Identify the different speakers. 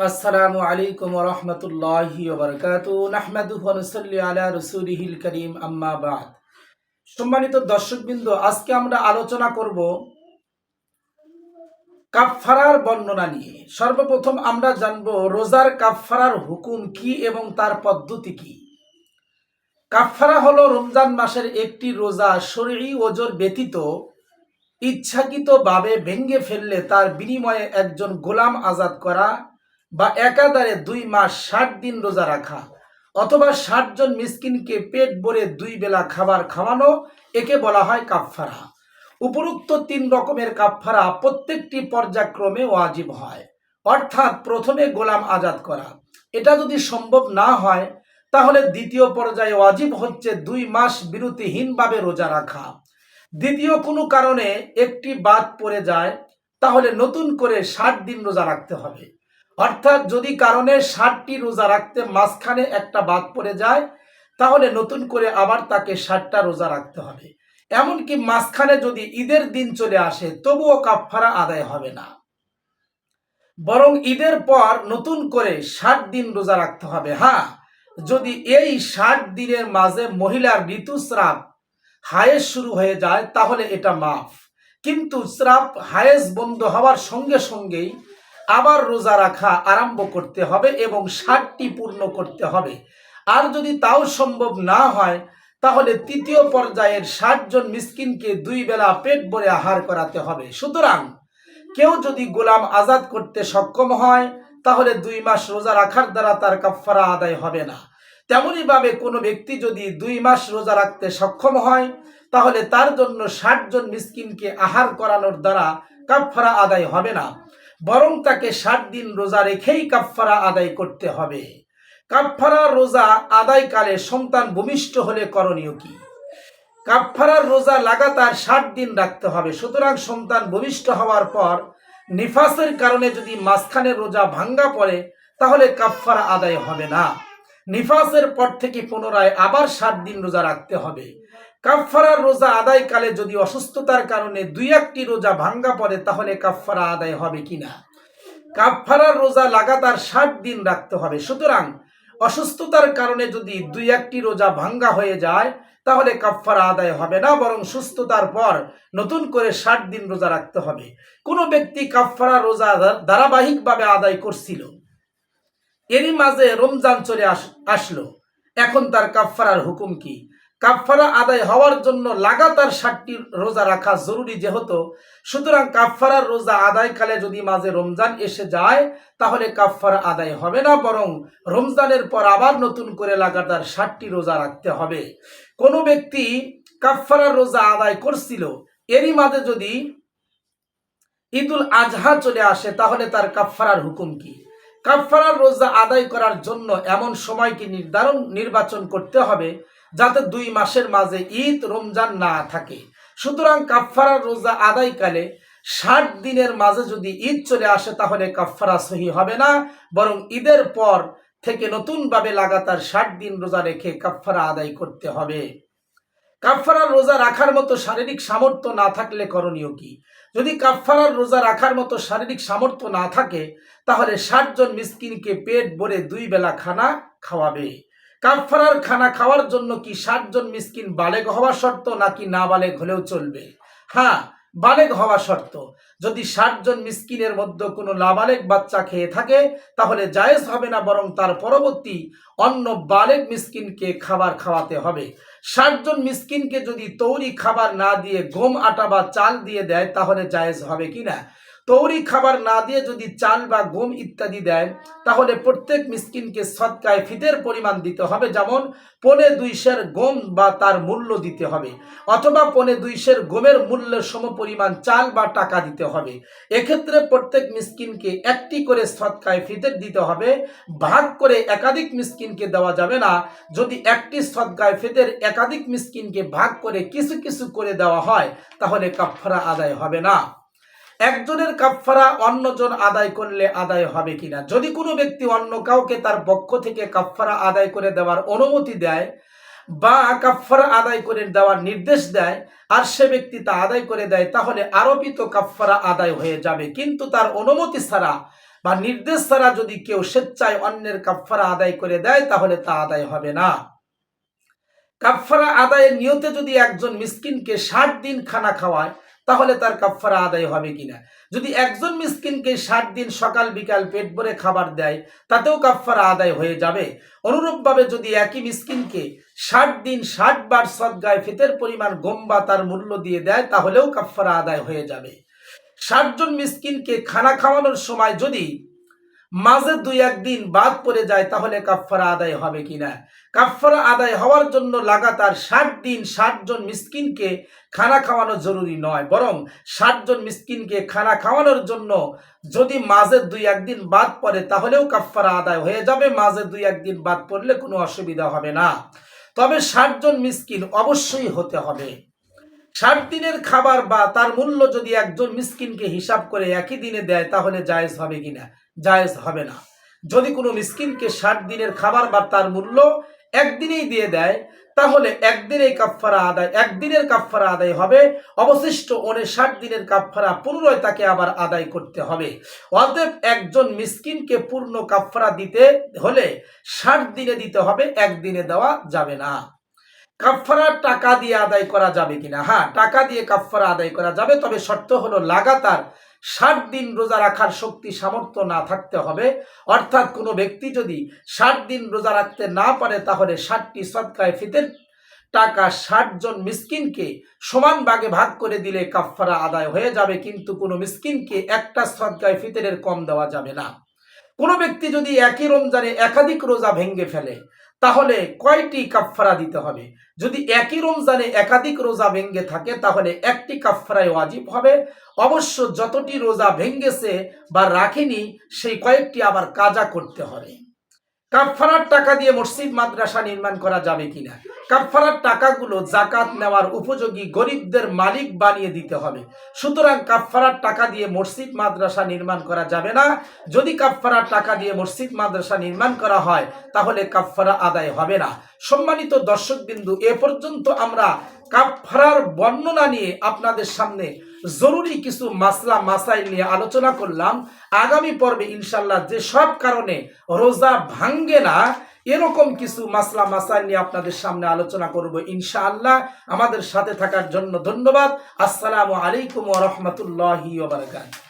Speaker 1: আসসালামু আলাইকুম ওয়া রাহমাতুল্লাহি ওয়া বারাকাতুহু নাহমাদুহু ওয়া নুসাল্লি আলা রাসূলিহিল কারীম আম্মা বা'দ। সম্মানিত দর্শকবৃন্দ, আজকে আমরা আলোচনা করব কাফফারার বর্ণনা নিয়ে। সর্বপ্রথম আমরা জানব রোজার কাফফারার হুকুম কি এবং তার পদ্ধতি কি। কাফফারা হলো রমজান মাসের একটি রোজা শরঈ ওজর ব্যতীত ইচ্ছাকৃতভাবে ভেঙে ফেললে তার বিনিময়ে একজন গোলাম আজাদ করা, বা একাধারে 2 মাস 60 দিন রোজা রাখা, অথবা 60 জন মিসকিনকে পেট ভরে 2 বেলা খাবার খাওয়ানো, একে বলা হয় কাফফারা। উপরোক্ত 3 রকমের কাফফারা প্রত্যেকটি পর্যায়ক্রমে ওয়াজিব হয়, অর্থাৎ প্রথমে গোলাম আজাদ করা। এটা যদি সম্ভব না হয় তাহলে দ্বিতীয় পর্যায়ে ওয়াজিব হচ্ছে 2 মাস বিরতিহীনভাবে রোজা রাখা। দ্বিতীয় কোনো কারণে একটি বাদ পড়ে যায় তাহলে নতুন করে 60 দিন রোজা রাখতে হবে। অর্থাৎ যদি কারণে 60টি রোজা রাখতে মাঝখানে একটা বাদ পড়ে যায় তাহলে নতুন করে আবার তাকে 60টা রোজা রাখতে হবে। এমনকি মাঝখানে যদি ঈদের দিন চলে আসে তবুও কাফফারা আদায় হবে না, বরং ঈদের পর নতুন করে 60 দিন রোজা রাখতে হবে। হ্যাঁ, যদি এই 60 দিনের মাঝে মহিলার ঋতুস্রাব হায়েজ শুরু হয়ে যায় তাহলে এটা মাফ, কিন্তু স্রাব হায়েজ বন্ধ হওয়ার সঙ্গে সঙ্গেই আবার রোজা রাখা আরম্ভ করতে হবে এবং 60টি পূর্ণ করতে হবে। আর যদি তাও সম্ভব না হয় তাহলে তৃতীয় পর্যায়ের 60 জন মিসকিনকে 2 বেলা পেট ভরে আহার করাতে হবে। সুতরাং কেউ যদি গোলাম আজাদ করতে সক্ষম হয় তাহলে 2 মাস রোজা রাখার দ্বারা তার কাফফারা আদায় হবে না। তেমনইভাবে কোনো ব্যক্তি যদি 2 মাস রোজা রাখতে সক্ষম হয় তাহলে তার জন্য 60 জন মিসকিনকে আহার করানোর দ্বারা কাফফারা আদায় হবে না, বরং তাকে 60 দিন রোজা রেখেই কাফফারা আদায় করতে হবে। কাফফারা রোজা আদায়কালে সন্তান ভূমিষ্ঠ হলে করণীয় কি? কাফফারার রোজা লাগাতার 60 দিন রাখতে হবে। সুতরাং সন্তান ভূমিষ্ঠ হওয়ার পর নিফাসের কারণে যদি মাঝখানে রোজা ভাঙ্গা পড়ে তাহলে কাফফারা আদায় হবে না। নিফাসের পর থেকে পুনরায় আবার 60 দিন রোজা রাখতে হবে। কাফফারার রোজা আদায়কালে যদি অসুস্থতার কারণে 2-1টি রোজা ভাঙ্গা পড়ে তাহলে কাফফারা আদায় হবে কিনা? কাফফারার রোজা লাগাতার 60 দিন রাখতে হবে। সুতরাং অসুস্থতার কারণে যদি 2-1টি রোজা ভাঙ্গা হয়ে যায় তাহলে কাফফারা আদায় হবে না, বরং সুস্থতার পর নতুন করে 60 দিন রোজা রাখতে হবে। কোনো ব্যক্তি কাফফারা রোজা ধারাবাহিকভাবে আদায় করছিল, এরই মাঝে রমজান চলে আসলো, এখন তার কাফফারার হুকুম কি? কাফফারা আদায় হওয়ার জন্য লাগাতার 60টি রোজা রাখা জরুরি যেহেতু, সুতরাং কাফফারার রোজা আদায়কালে যদি মাঝে রমজান এসে যায় তাহলে কাফফারা আদায় হবে না, বরং রমজানের পর আবার নতুন করে লাগাতার 60টি রোজা রাখতে হবে। কোনো ব্যক্তি কাফফারার রোজা আদায় করছিল, এরই মাঝে যদি ঈদুল আজহা চলে আসে তাহলে তার কাফফারার হুকুম কি? কাফফারার রোজা আদায় করার জন্য এমন সময়কে নির্বাচন করতে হবে যাতে 2 মাসের মাঝে ঈদ রমজান না থাকে। সুতরাং কাফফারার রোজা আদায়কালে 60 দিনের মাঝে যদি ঈদ চলে আসে তাহলে কাফফারা সহি হবে না, বরং ঈদের পর থেকে নতুনভাবে লাগাতার 60 দিন রোজা রেখে কাফফারা আদায় করতে হবে। কাফফারার রোজা রাখার মতো শারীরিক সামর্থ্য না থাকলে করণীয় কি? যদি কাফফারার রোজা রাখার মতো শারীরিক সামর্থ্য না থাকে তাহলে 60 জন মিসকিনকে পেট ভরে 2 বেলা খানা খাওয়াবে। কাফফারার খানা খাওয়ার জন্য কি 60 জন মিসকিন বালেগ হওয়া শর্ত নাকি না বালেগ হলেও চলবে? হ্যাঁ, বালেগ হওয়া শর্ত। যদি 60 জন মিসকিনের মধ্যে কোনো নাবালেগ বাচ্চা খেয়ে থাকে তাহলে জায়েজ হবে না, বরং তার পরবর্তী অন্য বালেগ মিসকিনকে খাবার খাওয়াতে হবে। 60 জন মিসকিনকে যদি তৌরি খাবার না দিয়ে গম, আটা বা চাল দিয়ে দেয় তাহলে জায়েজ হবে কিনা? তৌরি খাবার না দিয়ে যদি চাল বা গম ইত্যাদি দেয় তাহলে প্রত্যেক মিসকিনকে সদকায়ে ফিতের পরিমাণ দিতে হবে, যেমন 2.25 সের গম বা তার মূল্য দিতে হবে, অথবা 2.25 সের গমের মূল্যের সমপরিমাণ চাল বা টাকা দিতে হবে। এক্ষেত্রে প্রত্যেক মিসকিনকে একটি করে সদকায়ে ফিতর দিতে হবে, ভাগ করে একাধিক মিসকিনকে দেওয়া যাবে না। যদি একটি সদকায়ে ফিতর একাধিক মিসকিনকে ভাগ করে কিছু কিছু করে দেওয়া হয় তাহলে কাফফারা আদায় হবে না। একজনের কাফফারা অন্যজন আদায় করলে আদায় হবে কিনা? যদি কোনো ব্যক্তি অন্য কাউকে তার পক্ষ থেকে কাফফারা আদায় করে দেওয়ার অনুমতি দেয় বা কাফফারা আদায় করে দেওয়ার নির্দেশ দেয় আর সে ব্যক্তি তা আদায় করে দেয় তাহলে আরোপিত কাফফারা আদায় হয়ে যাবে, কিন্তু তার অনুমতি ছাড়া বা নির্দেশ ছাড়া যদি কেউ স্বেচ্ছায় অন্যের কাফফারা আদায় করে দেয় তাহলে তা আদায় হবে না। কাফফারা আদায়ের নিয়তে যদি একজন মিসকিনকে 60 দিন খানা খাওয়ায় তাহলে তার কাফফারা আদায় হবে কিনা। যদি একজন মিসকিনকে 60 দিন সকাল বিকাল পেট ভরে খাবার দেয় তাতেও কাফফারা আদায় হয়ে যাবে। অনুরূপভাবে যদি একই মিসকিনকে 60 দিন 60 বার সদগায়ে ফিতর পরিমাণ গম বা তার মূল্য দিয়ে দেয় তাহলেও কাফফারা আদায় হয়ে যাবে। 60 জন মিসকিনকে খানা খাওয়ানোর সময় যদি মাঝে 2-1 দিন বাদ পড়ে যায় তাহলে কাফফারা আদায় হবে কিনা। কাফফারা আদায় হওয়ার জন্য লাগাতার 60 দিন 60 জন মিসকিনকে খানা খাওয়ানো জরুরি নয়, বরং 60 জন মিসকিনকে খানা খাওয়ানোর জন্য যদি মাঝে 2-1 দিন বাদ পড়ে তাহলেও কাফফারা আদায় হয়ে যাবে। মাঝে 2-1 দিন বাদ পড়লে কোনো অসুবিধা হবে না, তবে 60 জন মিসকিন অবশ্যই হতে হবে। 60 দিনের খাবার বা তার মূল্য যদি একজন মিসকিনকে হিসাব করে একই দিনে দেয় তাহলে জায়েজ হবে কিনা। জায়েজ হবে না। যদি কোনো মিসকিনকে 60 দিনের খাবার বা তার মূল্য একদিনেই দিয়ে দেয় তাহলে একদিনের কাফফারা আদায় হবে। অবশিষ্ট 59 দিনের কাফফারা পুনরায় তাকে আবার আদায় করতে হবে। অতএব একজন মিসকিনকে পূর্ণ কাফফারা দিতে হলে 60 দিনে দিতে হবে, একদিনে দেওয়া যাবে না। কাফফারা টাকা দিয়ে আদায় করা যাবে কিনা। হ্যাঁ, টাকা দিয়ে কাফফারা আদায় করা যাবে, তবে শর্ত হলো লাগাতার 60 দিন রোজা রাখার শক্তি সামর্থ্য না থাকতে হবে। অর্থাৎ কোনো ব্যক্তি যদি 60 দিন রোজা রাখতে না পারে তাহলে 60টি সদকায়ে ফিতর টাকা 60 জন মিসকিনকে সমান ভাগে ভাগ করে দিলে কাফফারা আদায় হয়ে যাবে, কিন্তু কোনো মিসকিনকে একটা সদকায়ে ফিতরের কম দেওয়া যাবে না। কোনো ব্যক্তি যদি একই রমজানে একাধিক রোজা ভেঙে ফেলে তাহলে কয়টি কাফফারা দিতে হবে। যদি একই রমজানে একাধিক রোজা ভেঙে থাকে তাহলে একটি কাফফারাই ওয়াজিব হবে। অবশ্য যতটি রোজা ভেঙেছে বা রাখেনি সেই কয়েকটি আবার কাজা করতে হবে। কাফফারার টাকা দিয়ে মসজিদ মাদ্রাসা নির্মাণ করা যাবে কিনা। কাফফারার টাকাগুলো যাকাত নেওয়ার উপযোগী গরিবদের মালিক বানিয়ে দিতে হবে। সুতরাং কাফফারার টাকা দিয়ে মসজিদ মাদ্রাসা নির্মাণ করা যাবে না। যদি কাফফারার টাকা দিয়ে মসজিদ মাদ্রাসা নির্মাণ করা হয় তাহলে কাফফারা আদায় হবে না। সম্মানিত দর্শকবিন্দু, এ পর্যন্ত আমরা কাফফারার বর্ণনা নিয়ে আপনাদের সামনে জরুরি কিছু মাসলা মাসাইল নিয়ে আলোচনা করলাম। আগামী পর্বে ইনশাল্লাহ যে সব কারণে রোজা ভাঙ্গে না এরকম কিছু মাসলা মাসাইল নিয়ে আপনাদের সামনে আলোচনা করব ইনশাআল্লাহ। আমাদের সাথে থাকার জন্য ধন্যবাদ। আসসালামু আলাইকুম ওয়া রাহমাতুল্লাহি ওয়া বারাকাতুহু।